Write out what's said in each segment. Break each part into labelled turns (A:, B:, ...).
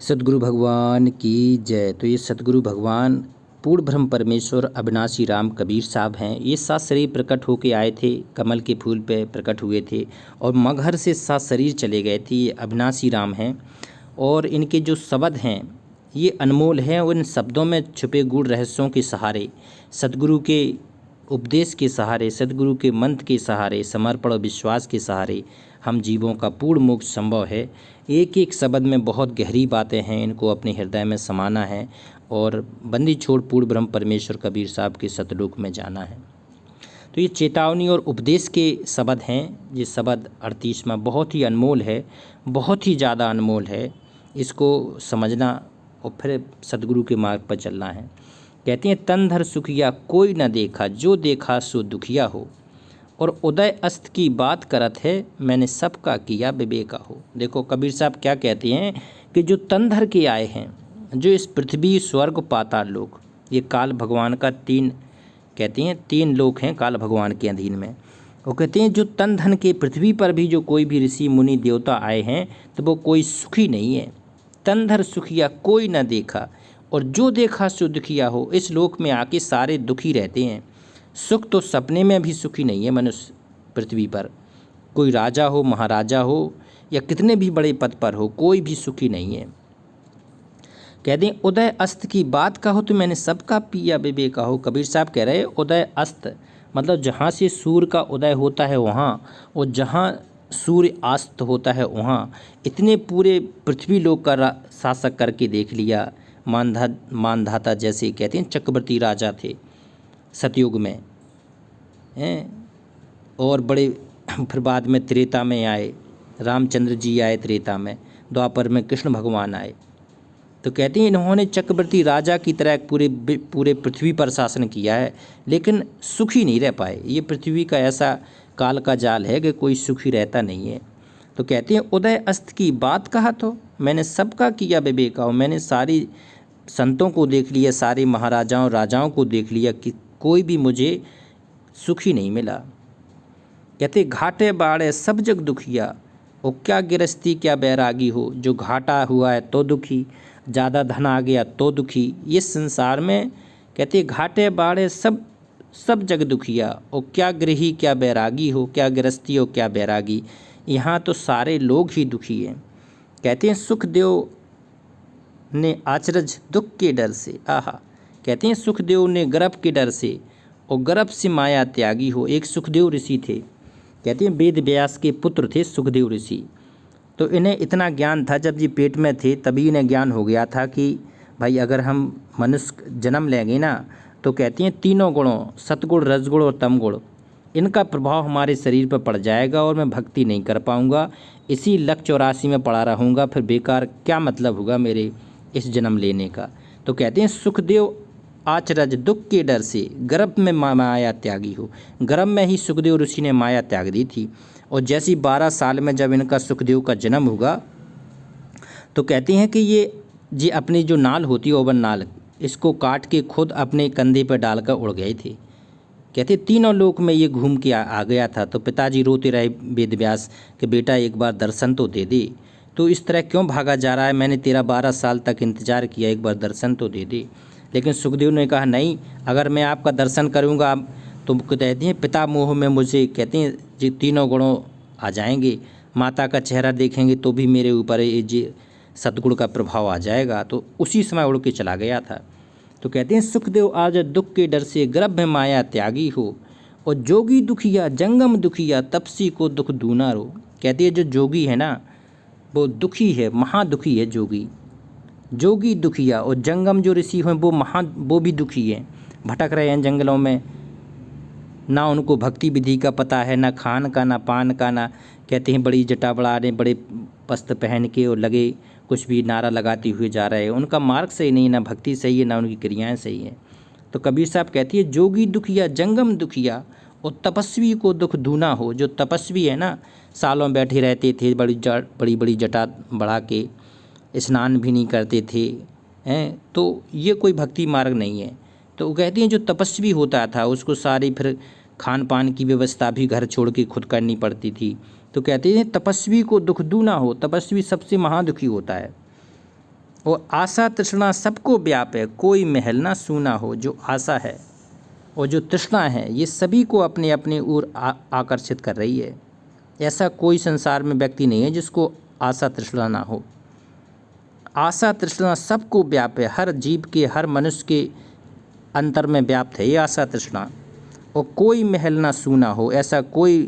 A: सद्गुरु भगवान की जय। तो ये सद्गुरु भगवान पूर्ण ब्रह्म परमेश्वर अविनाशी राम कबीर साहब हैं। ये सात शरीर प्रकट होके आए थे, कमल के फूल पे प्रकट हुए थे और मगहर से सात शरीर चले गए थे। ये अविनाशी राम हैं और इनके जो शब्द हैं ये अनमोल हैं और इन शब्दों में छुपे गूढ़ रहस्यों के सहारे, सद्गुरु के उपदेश के सहारे, सद्गुरु के मंत्र के सहारे, समर्पण और विश्वास के सहारे हम जीवों का पूर्ण मोक्ष संभव है। एक एक शब्द में बहुत गहरी बातें हैं, इनको अपने हृदय में समाना है और बंदी छोड़ पूर्ण ब्रह्म परमेश्वर कबीर साहब के सतलोक में जाना है। तो ये चेतावनी और उपदेश के शब्द हैं। ये शब्द 38वां बहुत ही अनमोल है, बहुत ही ज़्यादा अनमोल है। इसको समझना और फिर सद्गुरु के मार्ग पर चलना है। कहते हैं तन धर सुखिया कोई न देखा, जो देखा सो दुखिया हो, और उदय अस्त की बात करत है, मैंने सबका किया विवेका हो। देखो कबीर साहब क्या कहते हैं कि जो तन धर के आए हैं, जो इस पृथ्वी स्वर्ग पाताल लोक, ये काल भगवान का कहते हैं तीन लोक हैं काल भगवान के अधीन में। वो कहते हैं जो तन धन के पृथ्वी पर भी जो कोई भी ऋषि मुनि देवता आए हैं तो वो कोई सुखी नहीं है। तन धर सुखिया कोई न देखा, और जो देखा सो दुखिया हो। इस लोक में आके सारे दुखी रहते हैं। सुख तो सपने में भी सुखी नहीं है मनुष्य पृथ्वी पर। कोई राजा हो, महाराजा हो या कितने भी बड़े पद पर हो, कोई भी सुखी नहीं है। कहते हैं उदय अस्त की बात कहो तो मैंने सबका पिया विवेका हो। कबीर साहब कह रहे उदय अस्त मतलब जहाँ से सूर्य का उदय होता है वहाँ, और जहाँ सूर्य अस्त होता है वहाँ, इतने पूरे पृथ्वी लोक का शासक करके देख लिया। मानधाता जैसे कहते हैं चक्रवर्ती राजा थे सतयुग में हैं, और बड़े फिर बाद में त्रेता में आए, रामचंद्र जी आए त्रेता में, द्वापर में कृष्ण भगवान आए। तो कहते हैं इन्होंने चक्रवर्ती राजा की तरह पूरे पृथ्वी पर शासन किया है, लेकिन सुखी नहीं रह पाए। ये पृथ्वी का ऐसा काल का जाल है कि कोई सुखी रहता नहीं है। तो कहते हैं उदय अस्त की बात कहा तो मैंने सबका किया विवेका हो। मैंने सारी संतों को देख लिया, सारे महाराजाओं राजाओं को देख लिया कि कोई भी मुझे सुखी नहीं मिला। कहते घाटे बाड़े सब जग दुखिया, और क्या गिरस्ती क्या बैरागी हो। जो घाटा हुआ है तो दुखी, ज़्यादा धन आ गया तो दुखी। ये संसार में कहते घाटे बाड़े सब जग दुखिया, और क्या गृही क्या बैरागी हो, क्या गिरस्ती हो क्या बैरागी। यहाँ तो सारे लोग ही दुखी हैं। कहते हैं सुखदेव ने आचरज दुख के डर से, आहा। कहते हैं सुखदेव ने गर्भ के डर से, और गर्भ से माया त्यागी हो। एक सुखदेव ऋषि थे, कहते हैं वेद व्यास के पुत्र थे सुखदेव ऋषि। तो इन्हें इतना ज्ञान था, जब ये पेट में थे तभी इन्हें ज्ञान हो गया था कि भाई अगर हम मनुष्य जन्म लेंगे ना, तो कहते हैं तीनों गुणों सतगुण रजगुण और तमगुण, इनका प्रभाव हमारे शरीर पर पड़ जाएगा और मैं भक्ति नहीं कर पाऊँगा। इसी लक 84 में पड़ा रहूँगा, फिर बेकार क्या मतलब होगा मेरे इस जन्म लेने का। तो कहते हैं सुखदेव आचरज दुख के डर से गर्भ में माया त्यागी हो। गर्भ में ही सुखदेव ऋषि ने माया त्याग दी थी, और जैसी 12 साल में जब इनका सुखदेव का जन्म होगा तो कहते हैं कि ये अपनी जो नाल होती है ओवन नाल, इसको काट के खुद अपने कंधे पर डालकर उड़ गए थे। कहते तीनों लोक में ये घूम के आ गया था। तो पिताजी रोते रहे वेद व्यास कि बेटा एक बार दर्शन तो दे दे, तो इस तरह क्यों भागा जा रहा है, मैंने तेरा 12 साल तक इंतज़ार किया, एक बार दर्शन तो दे दे। लेकिन सुखदेव ने कहा नहीं, अगर मैं आपका दर्शन करूंगा तो कहते हैं पिता मोह में मुझे, कहते हैं जी तीनों गुणों आ जाएंगे, माता का चेहरा देखेंगे तो भी मेरे ऊपर ये जी सद्गुण का प्रभाव आ जाएगा। तो उसी समय उड़ के चला गया था। तो कहते हैं सुखदेव आज दुख के डर से गर्भ में माया त्यागी हो, और जोगी दुखिया जंगम दुखिया, तपसी को दुख दूना रो। कहते हैं जो जोगी है ना वो दुखी है, महादुखी है जोगी दुखिया, और जंगम जो ऋषि हैं वो भी दुखी हैं, भटक रहे हैं जंगलों में। ना उनको भक्ति विधि का पता है, ना खान का ना पान का, ना कहते हैं बड़ी जटा बढ़ा रहे, बड़े वस्त्र पहन के और लगे कुछ भी नारा लगाते हुए जा रहे हैं। उनका मार्ग सही नहीं, ना भक्ति सही है, ना उनकी क्रियाएं सही हैं। तो कबीर साहब कहती है जोगी दुखिया जंगम दुखिया, और तपस्वी को दुख दूना हो। जो तपस्वी है ना, सालों बैठे रहते थे, बड़ी बड़ी जटा बढ़ा के, स्नान भी नहीं करते थे हैं, तो ये कोई भक्ति मार्ग नहीं है। तो वो कहती हैं जो तपस्वी होता था उसको सारी फिर खान पान की व्यवस्था भी घर छोड़ के खुद करनी पड़ती थी। तो कहते हैं तपस्वी को दुख दूना हो। तपस्वी सबसे महादुखी होता है। और आशा तृष्णा सबको व्यापे, कोई महल ना सूना हो। जो आशा है और जो तृष्णा है ये सभी को अपने अपने ओर आकर्षित कर रही है। ऐसा कोई संसार में व्यक्ति नहीं है जिसको आशा तृष्णा ना हो। आशा तृष्णा सबको व्यापे, हर जीव के, हर मनुष्य के अंतर में व्याप्त है ये आशा तृष्णा। और कोई महल ना सूना हो, ऐसा कोई,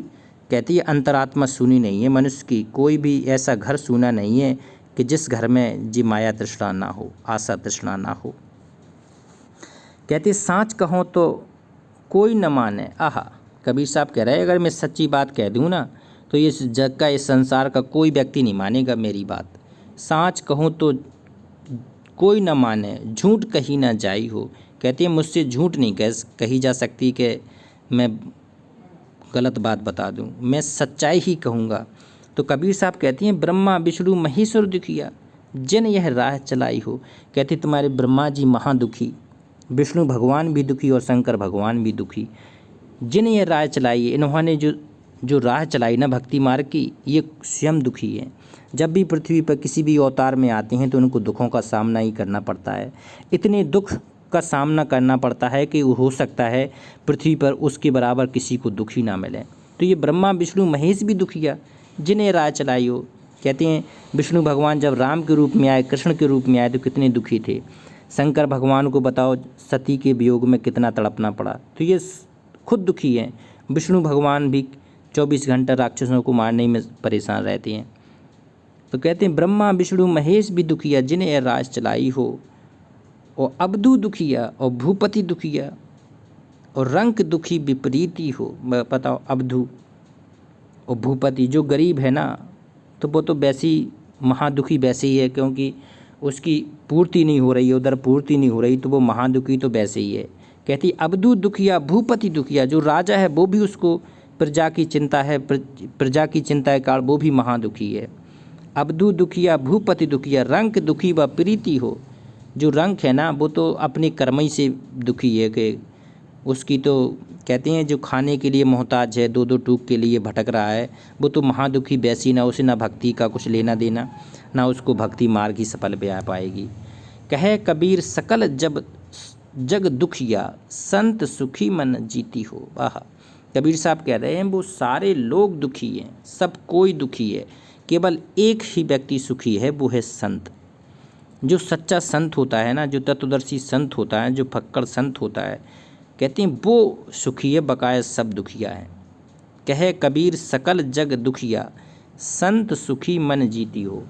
A: कहती है अंतरात्मा सूनी नहीं है मनुष्य की, कोई भी ऐसा घर सूना नहीं है कि जिस घर में जी माया तृष्णा ना हो, आशा तृष्णा ना हो। कहती साँच कहो तो कोई न माने। आहा, कबीर साहब कह रहे हैं अगर मैं सच्ची बात कह दूँ ना तो इस जग का, इस संसार का कोई व्यक्ति नहीं मानेगा मेरी बात। साँच कहूँ तो कोई न माने, झूठ कही ना जाई हो। कहती है मुझसे झूठ नहीं कही जा सकती कि मैं गलत बात बता दूं, मैं सच्चाई ही कहूँगा। तो कबीर साहब कहती हैं ब्रह्मा विष्णु महेश्वर दुखिया, जिन यह राह चलाई हो। कहती तुम्हारे ब्रह्मा जी महादुखी, विष्णु भगवान भी दुखी और शंकर भगवान भी दुखी। जिन ये राह चलाई है, इन्होंने जो राह चलाई ना भक्ति मार्ग की, ये स्वयं दुखी है। जब भी पृथ्वी पर किसी भी अवतार में आते हैं तो उनको दुखों का सामना ही करना पड़ता है। इतने दुख का सामना करना पड़ता है कि हो सकता है पृथ्वी पर उसके बराबर किसी को दुखी ना मिले। तो ये ब्रह्मा विष्णु महेश भी दुखिया, जिन्हें राह चलाई हो। कहते हैं विष्णु भगवान जब राम के रूप में आए, कृष्ण के रूप में आए तो कितने दुखी थे। शंकर भगवान को बताओ सती के वियोग में कितना तड़पना पड़ा, तो ये खुद दुखी हैं। विष्णु भगवान भी 24 घंटा राक्षसों को मारने में परेशान रहते हैं। तो कहते हैं ब्रह्मा विष्णु महेश भी दुखिया, जिन्हें राज चलाई हो। और अबधू दुखिया और भूपति दुखिया और रंक दुखी विपरीती हो। बताओ अबधू और भूपति, जो गरीब है ना तो वो तो वैसी महादुखी वैसे ही है, क्योंकि उसकी पूर्ति नहीं हो रही है, उधर पूर्ति नहीं हो रही, तो वो महादुखी तो वैसे ही है। कहती अबधू दुखिया भूपति दुखिया, जो राजा है वो भी उसको प्रजा की चिंता है, प्रजा की चिंता के कारण वो भी महादुखी है। अबधू दुखिया भूपति दुखिया, रंक दुखी व प्रीति हो। जो रंक है ना वो तो अपनी कर्मई से दुखी है कि उसकी तो कहते हैं जो खाने के लिए मोहताज है, 2-2 टूक के लिए भटक रहा है, वो तो महादुखी वैसी, ना उसे ना भक्ति का कुछ लेना देना, ना उसको भक्ति मार्ग ही सफल पे पाएगी। कहे कबीर सकल जब जग दुखिया, संत सुखी मन जीती हो। आह, कबीर साहब कह रहे हैं वो सारे लोग दुखी हैं, सब कोई दुखी है, केवल एक ही व्यक्ति सुखी है, वो है संत। जो सच्चा संत होता है ना, जो तत्वदर्शी संत होता है, जो फक्कड़ संत होता है, कहते हैं वो सुखी है, बकाया सब दुखिया है। कहे कबीर सकल जग दुखिया, संत सुखी मन जीती हो।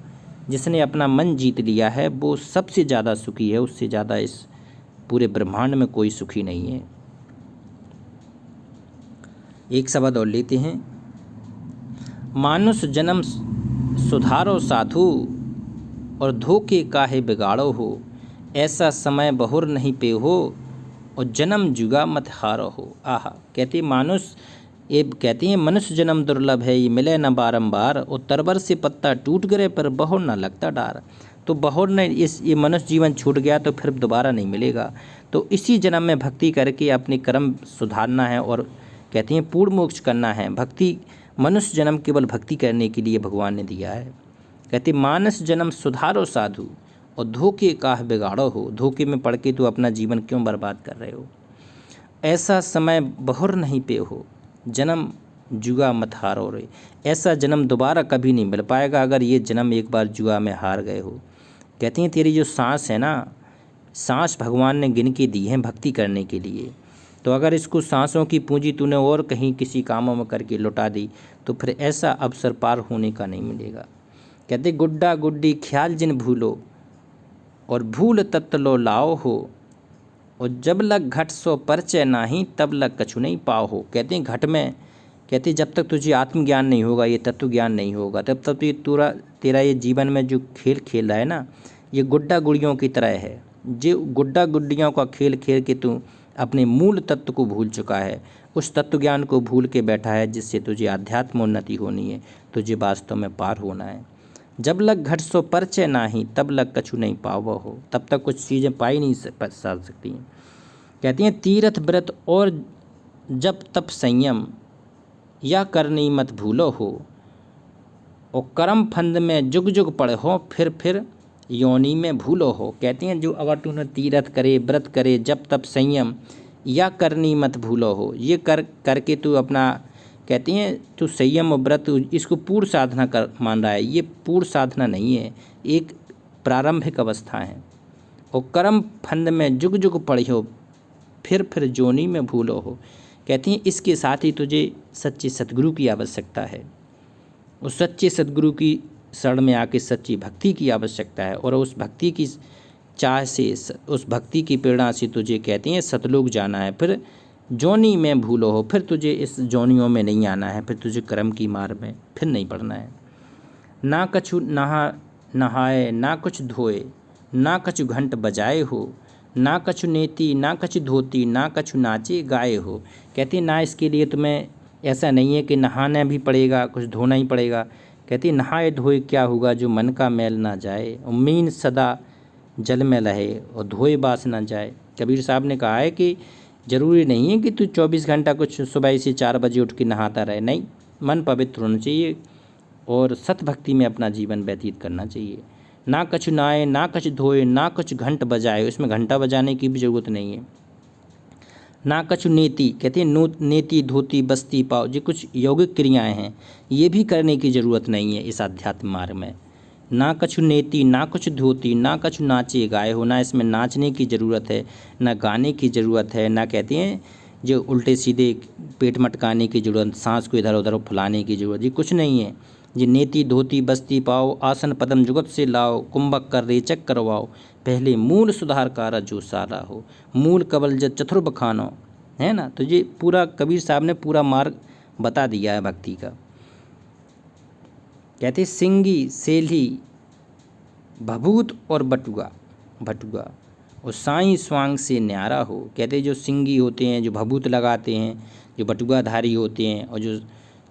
A: जिसने अपना मन जीत लिया है वो सबसे ज़्यादा सुखी है, उससे ज़्यादा इस पूरे ब्रह्मांड में कोई सुखी नहीं है। एक शब्द और लेते हैं, मानुष जन्म सुधारो साधु, और धोखे काहे बिगाड़ो हो। ऐसा समय बहुर नहीं पे हो, और जन्म जुगा मत हारो हो। आहा, कहते मानुष, ये कहती हैं मनुष्य जन्म दुर्लभ है, ये मिले न बारंबार, और तरबर से पत्ता टूट गए पर बहुर न लगता डार। तो बहुर ने ये मनुष्य जीवन छूट गया तो फिर दोबारा नहीं मिलेगा। तो इसी जन्म में भक्ति करके अपने कर्म सुधारना है और कहती हैं पूर्ण मोक्ष करना है। भक्ति, मनुष्य जन्म केवल भक्ति करने के लिए भगवान ने दिया है। कहते मानस जन्म सुधारो साधु, और धोखे काह बिगाड़ो हो। धोखे में पड़ के तो अपना जीवन क्यों बर्बाद कर रहे हो। ऐसा समय बहुर नहीं पे हो, जन्म जुआ मत हारो रे। ऐसा जन्म दोबारा कभी नहीं मिल पाएगा अगर ये जन्म एक बार जुआ में हार गए हो। कहती हैं तेरी जो सांस है ना, सांस भगवान ने गिन के दी है भक्ति करने के लिए, तो अगर इसको सांसों की पूंजी तूने और कहीं किसी कामों में करके लौटा दी तो फिर ऐसा अवसर पार होने का नहीं मिलेगा। कहते गुड्डा गुड्डी ख्याल जिन भूलो, और भूल तत्लो लाओ हो, और जब लग घट सो परचय नाही, तब लग कछु नहीं पाओ हो। कहते हैं घट में, कहते जब तक तुझे आत्मज्ञान नहीं होगा, ये तत्व ज्ञान नहीं होगा, तब तक ये तेरा ये जीवन में जो खेल खेल रहा है ना, ये गुड्डा गुड़ियों की तरह है। जो गुड्डा गुड्डियों का खेल खेल के तू अपने मूल तत्व को भूल चुका है, उस तत्व ज्ञान को भूल के बैठा है, जिससे तुझे आध्यात्म उन्नति होनी है, तुझे वास्तव में पार होना है। जब लग घट सो परचय नाही, तब लग कछु नहीं पावो हो। तब तक कुछ चीज़ें पाई नहीं सकती। कहती हैं तीर्थ व्रत और जब तप संयम, या करनी मत भूलो हो, और कर्म फंद में जुग जुग पड़े हो, फिर योनि में भूलो हो। कहते हैं जो अगर तूने तीर्थ करे, व्रत करे, जप तप संयम या करनी मत भूलो हो, ये करके तू अपना, कहते हैं तू संयम और व्रत इसको पूर्ण साधना कर मान रहा है। ये पूर्ण साधना नहीं है, एक प्रारंभिक अवस्था है। और कर्म फंद में जुग जुग पढ़ियो, फिर जोनी में भूलो हो। कहती हैं इसके साथ ही तुझे सच्चे सतगुरु की आवश्यकता है। उस सच्चे सतगुरु की शरण में आके सच्ची भक्ति की आवश्यकता है। और उस भक्ति की चाह से, उस भक्ति की प्रेरणा से तुझे कहते हैं सतलोक जाना है। फिर जोनी में भूलो हो, फिर तुझे इस जोनियों में नहीं आना है, फिर तुझे कर्म की मार में फिर नहीं पड़ना है। ना कछु नहाए, ना कुछ धोए, ना कछु घंट बजाए हो, ना कछु नेति, ना कछु धोती, ना कछु नाचे गाए हो। कहती ना इसके लिए तुम्हें ऐसा नहीं है कि नहाना भी पड़ेगा, कुछ धोना ही पड़ेगा। कहती नहाए धोए क्या होगा जो मन का मैल ना जाए, और मीन सदा जल में रहे और धोए बास ना जाए। कबीर साहब ने कहा है कि ज़रूरी नहीं है कि तू 24 घंटा कुछ सुबह से 4 बजे उठ के नहाता रहे, नहीं, मन पवित्र होना चाहिए और सतभक्ति में अपना जीवन व्यतीत करना चाहिए। ना कछु नहाए, ना कछु धोए, ना कुछ घंट बजाए, उसमें घंटा बजाने की भी ज़रूरत नहीं है। ना कछु नेति, कहते हैं नेति धोती बस्ती पाओ, ये कुछ यौगिक क्रियाएं हैं, ये भी करने की ज़रूरत नहीं है इस आध्यात्म मार्ग में। ना कछु नेति, ना कुछ धोती, ना कछु नाचे गाए हो, ना इसमें नाचने की ज़रूरत है, ना गाने की ज़रूरत है, ना कहते हैं जो उल्टे सीधे पेट मटकाने की ज़रूरत, सांस को इधर उधर फुलाने की ज़रूरत, ये कुछ नहीं है। ये नेति धोती बस्ती पाओ, आसन पदम जुगत से लाओ, कुंभक कर रेचक करवाओ, पहले मूल सुधार कार जो सारा हो, मूल कबल जब चतुर बखानो, है ना। तो ये पूरा कबीर साहब ने पूरा मार्ग बता दिया है भक्ति का। कहते सिंगी सेली भभूत और बटुआ और साईं स्वांग से न्यारा हो। कहते जो सिंगी होते हैं, जो भभूत लगाते हैं, जो बटुआधारी होते हैं, और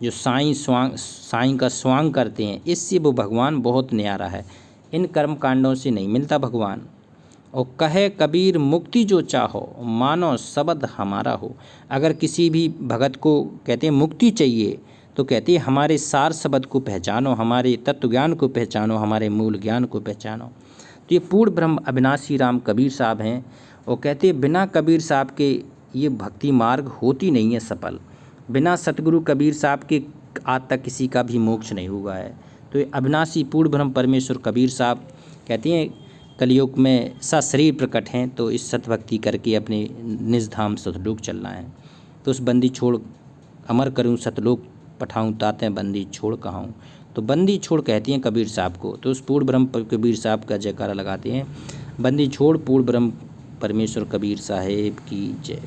A: जो साईं का स्वांग करते हैं, इससे वो भगवान बहुत न्यारा है। इन कर्म कांडों से नहीं मिलता भगवान। और कहे कबीर मुक्ति जो चाहो, मानो शब्द हमारा हो। अगर किसी भी भगत को कहते हैं मुक्ति चाहिए, तो कहते हैं हमारे सार शब्द को पहचानो, हमारे तत्व ज्ञान को पहचानो, हमारे मूल ज्ञान को पहचानो। तो ये पूर्ण ब्रह्म अविनाशी राम कबीर साहब हैं। और कहते हैं बिना कबीर साहब के ये भक्ति मार्ग होती नहीं है सफल। बिना सतगुरु कबीर साहब के आज तक किसी का भी मोक्ष नहीं हुआ है। तो ये अविनाशी पूर्ण ब्रह्म परमेश्वर कबीर साहब कहते हैं कलयुग में सशरीर प्रकट हैं, तो इस सतभक्ति करके अपने निज धाम सतलोक चलना है। तो उस बंदी छोड़ अमर करूं सतलोक पठाऊं, ताते बंदी छोड़ कहाऊं। तो बंदी छोड़ कहती हैं कबीर साहब को। तो उस पूर्ण ब्रह्म कबीर साहब का जयकारा लगाते हैं। बंदी छोड़ पूर्ण ब्रह्म परमेश्वर कबीर साहेब की जय।